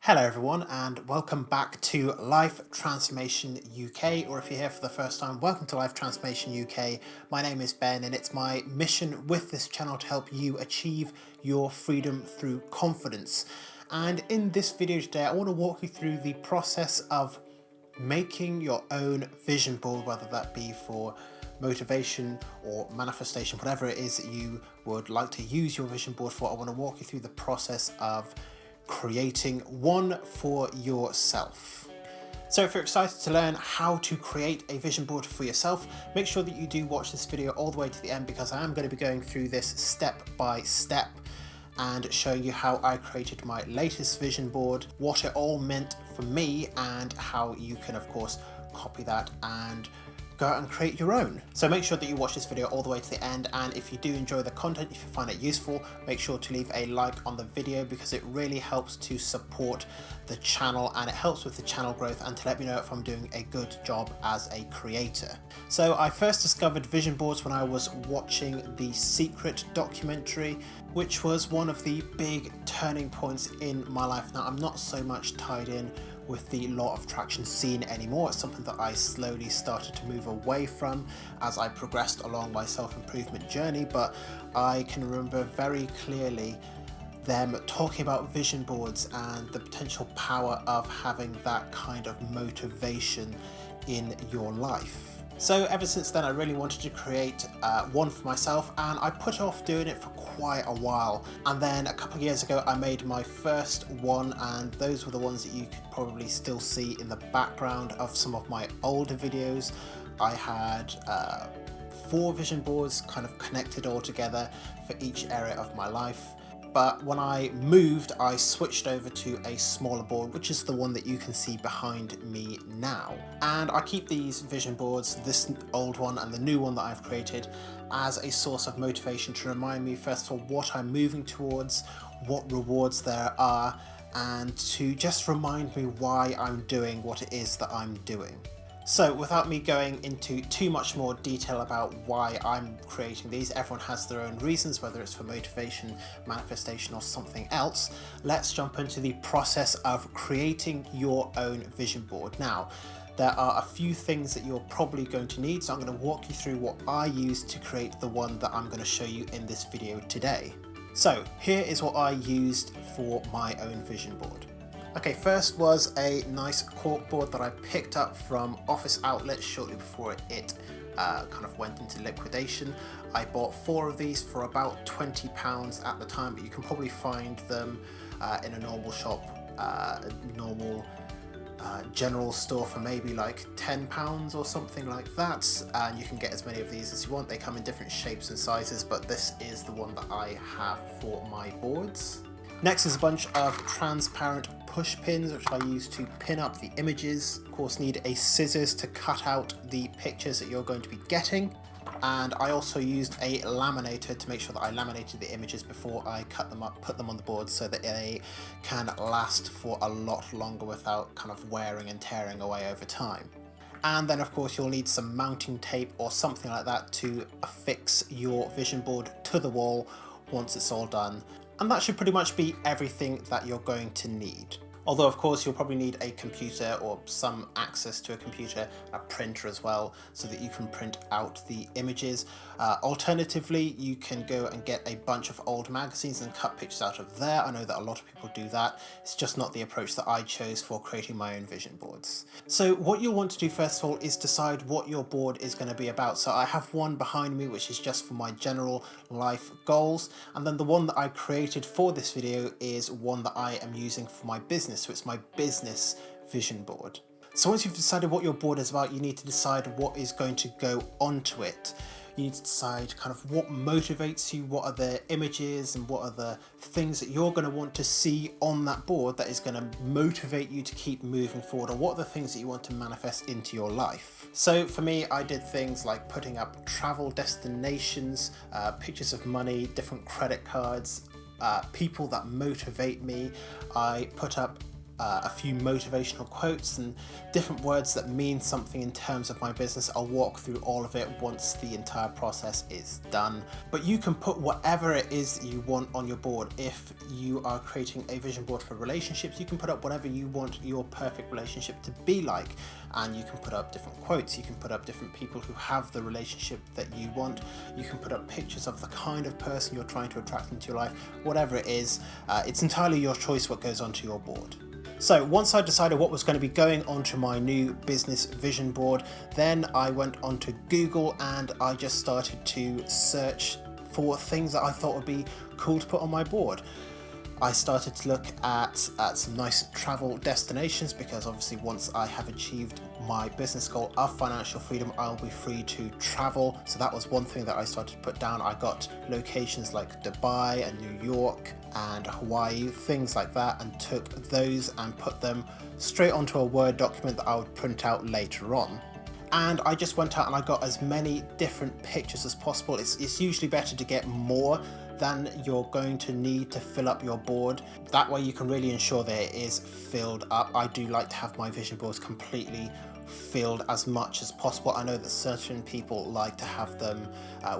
Hello everyone and welcome back to Life Transformation UK, or if you're here for the first time, welcome to Life Transformation UK. My name is Ben and it's my mission with this channel to help you achieve your freedom through confidence. And in this video today, I want to walk you through the process of making your own vision board, whether that be for motivation or manifestation, whatever it is that you would like to use your vision board for. I want to walk you through the process of creating one for yourself. So if you're excited to learn how to create a vision board for yourself, make sure that you do watch this video all the way to the end, because I am going to be going through this step by step and showing you how I created my latest vision board, what it all meant for me, and how you can of course copy that and go out and create your own. So make sure that you watch this video all the way to the end, and if you do enjoy the content, if you find it useful, make sure to leave a like on the video, because it really helps to support the channel and it helps with the channel growth and to let me know if I'm doing a good job as a creator. So I first discovered vision boards when I was watching The Secret documentary, which was one of the big turning points in my life. Now I'm not so much tied in with the law of attraction scene anymore. It's something that I slowly started to move away from as I progressed along my self-improvement journey, but I can remember very clearly them talking about vision boards and the potential power of having that kind of motivation in your life. So ever since then I really wanted to create one for myself, and I put off doing it for quite a while, and then a couple of years ago I made my first one, and those were the ones that you could probably still see in the background of some of my older videos. I had 4 vision boards kind of connected all together for each area of my life. But when I moved, I switched over to a smaller board, which is the one that you can see behind me now. And I keep these vision boards, this old one and the new one that I've created, as a source of motivation to remind me, first of all, what I'm moving towards, what rewards there are, and to just remind me why I'm doing what it is that I'm doing. So without me going into too much more detail about why I'm creating these, everyone has their own reasons, whether it's for motivation, manifestation or something else. Let's jump into the process of creating your own vision board. Now, there are a few things that you're probably going to need, so I'm going to walk you through what I used to create the one that I'm going to show you in this video today. So here is what I used for my own vision board. Okay, first was a nice corkboard that I picked up from Office Outlet shortly before it kind of went into liquidation. I bought 4 of these for about £20 at the time, but you can probably find them in a normal shop, normal general store for maybe like £10 or something like that, and you can get as many of these as you want. They come in different shapes and sizes, but this is the one that I have for my boards. Next is a bunch of transparent push pins, which I use to pin up the images. Of course, need a scissors to cut out the pictures that you're going to be getting. And I also used a laminator to make sure that I laminated the images before I cut them up, put them on the board, so that they can last for a lot longer without kind of wearing and tearing away over time. And then of course you'll need some mounting tape or something like that to affix your vision board to the wall once it's all done. And that should pretty much be everything that you're going to need. Although of course you'll probably need a computer or some access to a computer, a printer as well, so that you can print out the images. Alternatively, you can go and get a bunch of old magazines and cut pictures out of there. I know that a lot of people do that. It's just not the approach that I chose for creating my own vision boards. So what you'll want to do first of all is decide what your board is going to be about. So I have one behind me which is just for my general life goals, and then the one that I created for this video is one that I am using for my business. So it's my business vision board. So once you've decided what your board is about, you need to decide what is going to go onto it. You need to decide kind of what motivates you, what are the images and what are the things that you're going to want to see on that board that is going to motivate you to keep moving forward, or what are the things that you want to manifest into your life. So for me, I did things like putting up travel destinations, pictures of money, different credit cards, people that motivate me. I put up a few motivational quotes and different words that mean something in terms of my business. I'll walk through all of it once the entire process is done. But you can put whatever it is you want on your board. If you are creating a vision board for relationships, you can put up whatever you want your perfect relationship to be like. And you can put up different quotes, you can put up different people who have the relationship that you want, you can put up pictures of the kind of person you're trying to attract into your life, whatever it is. It's entirely your choice what goes onto your board. So once I decided what was going to be going onto my new business vision board, then I went onto Google and I just started to search for things that I thought would be cool to put on my board. I started to look at some nice travel destinations, because obviously once I have achieved my business goal of financial freedom, I'll be free to travel. So that was one thing that I started to put down. I got locations like Dubai and New York and Hawaii, things like that, and took those and put them straight onto a Word document that I would print out later on. And I just went out and I got as many different pictures as possible. It's usually better to get more than you're going to need to fill up your board. That way you can really ensure that it is filled up. I do like to have my vision boards completely filled as much as possible. I know that certain people like to have them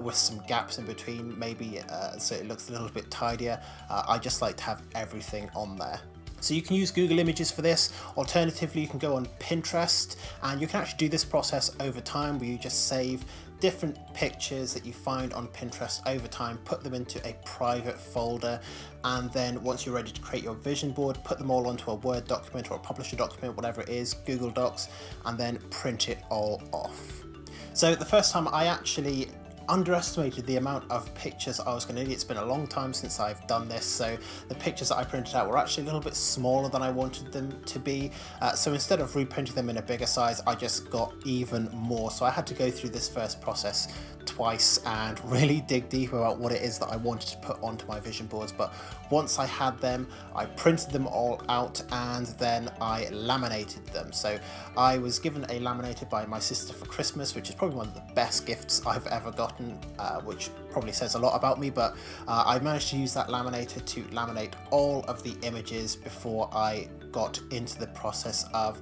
with some gaps in between, maybe so it looks a little bit tidier. I just like to have everything on there. So you can use Google Images for this. Alternatively, you can go on Pinterest, and you can actually do this process over time, where you just save different pictures that you find on Pinterest over time, put them into a private folder, and then once you're ready to create your vision board, put them all onto a Word document or a publisher document, whatever it is, Google Docs, and then print it all off. So the first time I actually underestimated the amount of pictures I was going to need. It's been a long time since I've done this, so the pictures that I printed out were actually a little bit smaller than I wanted them to be. So instead of reprinting them in a bigger size, I just got even more. So I had to go through this first process twice and really dig deep about what it is that I wanted to put onto my vision boards. But once I had them, I printed them all out and then I laminated them. So I was given a laminator by my sister for Christmas, which is probably one of the best gifts I've ever gotten, which probably says a lot about me, but I managed to use that laminator to laminate all of the images before I got into the process of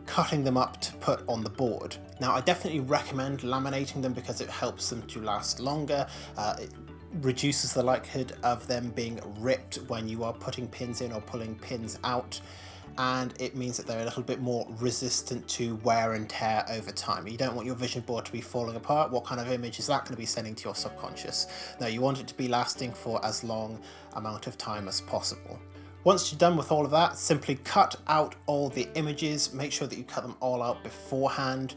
cutting them up to put on the board. Now, I definitely recommend laminating them because it helps them to last longer. It reduces the likelihood of them being ripped when you are putting pins in or pulling pins out, and it means that they're a little bit more resistant to wear and tear over time. You don't want your vision board to be falling apart. What kind of image is that going to be sending to your subconscious? No, you want it to be lasting for as long amount of time as possible. Once you're done with all of that, simply cut out all the images. Make sure that you cut them all out beforehand.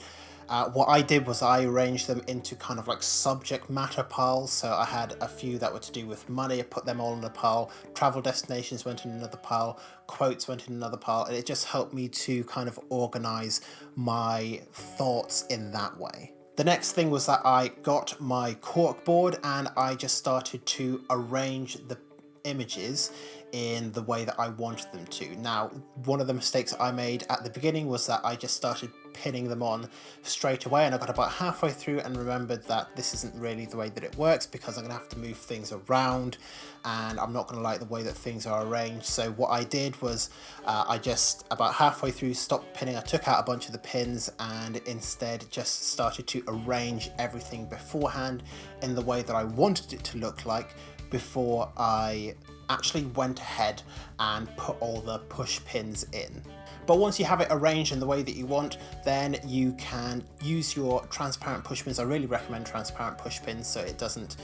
What I did was I arranged them into kind of like subject matter piles. So I had a few that were to do with money. I put them all in a pile. Travel destinations went in another pile. Quotes went in another pile. And it just helped me to kind of organize my thoughts in that way. The next thing was that I got my cork board and I just started to arrange the images in the way that I wanted them to. Now, one of the mistakes I made at the beginning was that I just started pinning them on straight away, and I got about halfway through and remembered that this isn't really the way that it works, because I'm going to have to move things around and I'm not going to like the way that things are arranged. So what I did was I just about halfway through stopped pinning. I took out a bunch of the pins and instead just started to arrange everything beforehand in the way that I wanted it to look like before I actually went ahead and put all the push pins in. But once you have it arranged in the way that you want, then you can use your transparent push pins. I really recommend transparent push pins so it doesn't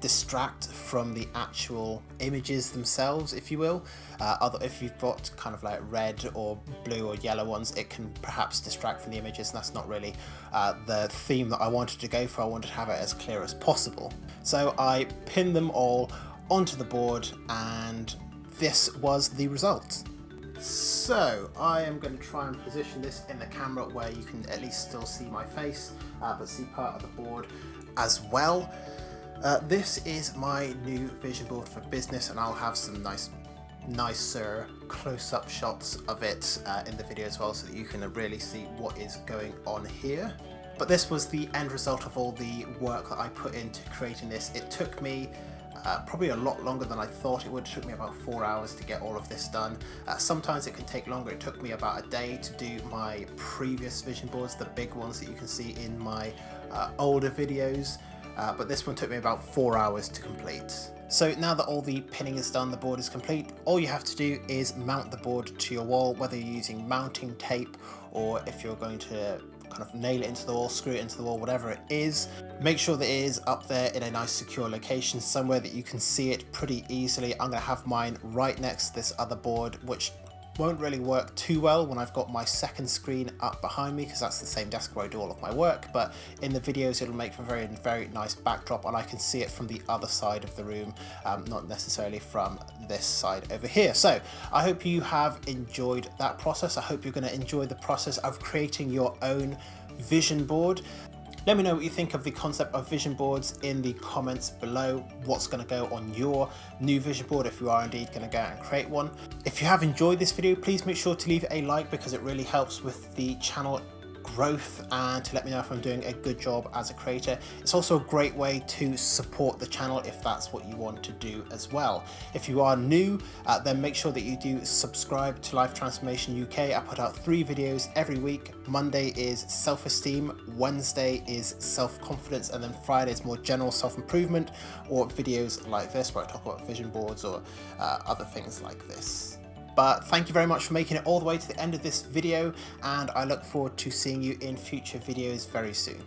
distract from the actual images themselves, if you will. If you've got kind of like red or blue or yellow ones, it can perhaps distract from the images, and that's not really the theme that I wanted to go for. I wanted to have it as clear as possible. So I pinned them all onto the board and this was the result. So I am going to try and position this in the camera where you can at least still see my face, but see part of the board as well. This is my new vision board for business, and I'll have some nicer close-up shots of it in the video as well, so that you can really see what is going on here. But this was the end result of all the work that I put into creating this. It took me probably a lot longer than I thought it would. It took me about 4 hours to get all of this done. Sometimes it can take longer. It took me about a day to do my previous vision boards, the big ones that you can see in my older videos, but this one took me about 4 hours to complete. So now that all the pinning is done, the board is complete, all you have to do is mount the board to your wall, whether you're using mounting tape or if you're going to kind of nail it into the wall, screw it into the wall, whatever it is. Make sure that it is up there in a nice secure location, somewhere that you can see it pretty easily. I'm going to have mine right next to this other board, which won't really work too well when I've got my second screen up behind me, because that's the same desk where I do all of my work, but in the videos it'll make for a very, very nice backdrop, and I can see it from the other side of the room, not necessarily from this side over here. So I hope you have enjoyed that process. I hope you're going to enjoy the process of creating your own vision board. Let me know what you think of the concept of vision boards in the comments below. What's going to go on your new vision board if you are indeed going to go out and create one. If you have enjoyed this video, please make sure to leave a like, because it really helps with the channel growth and to let me know if I'm doing a good job as a creator. It's also a great way to support the channel if that's what you want to do as well. If you are new, then make sure that you do subscribe to Life Transformation UK. I put out 3 videos every week. Monday is self-esteem, Wednesday is self-confidence, and then Friday is more general self-improvement, or videos like this where I talk about vision boards or other things like this. But thank you very much for making it all the way to the end of this video, and I look forward to seeing you in future videos very soon.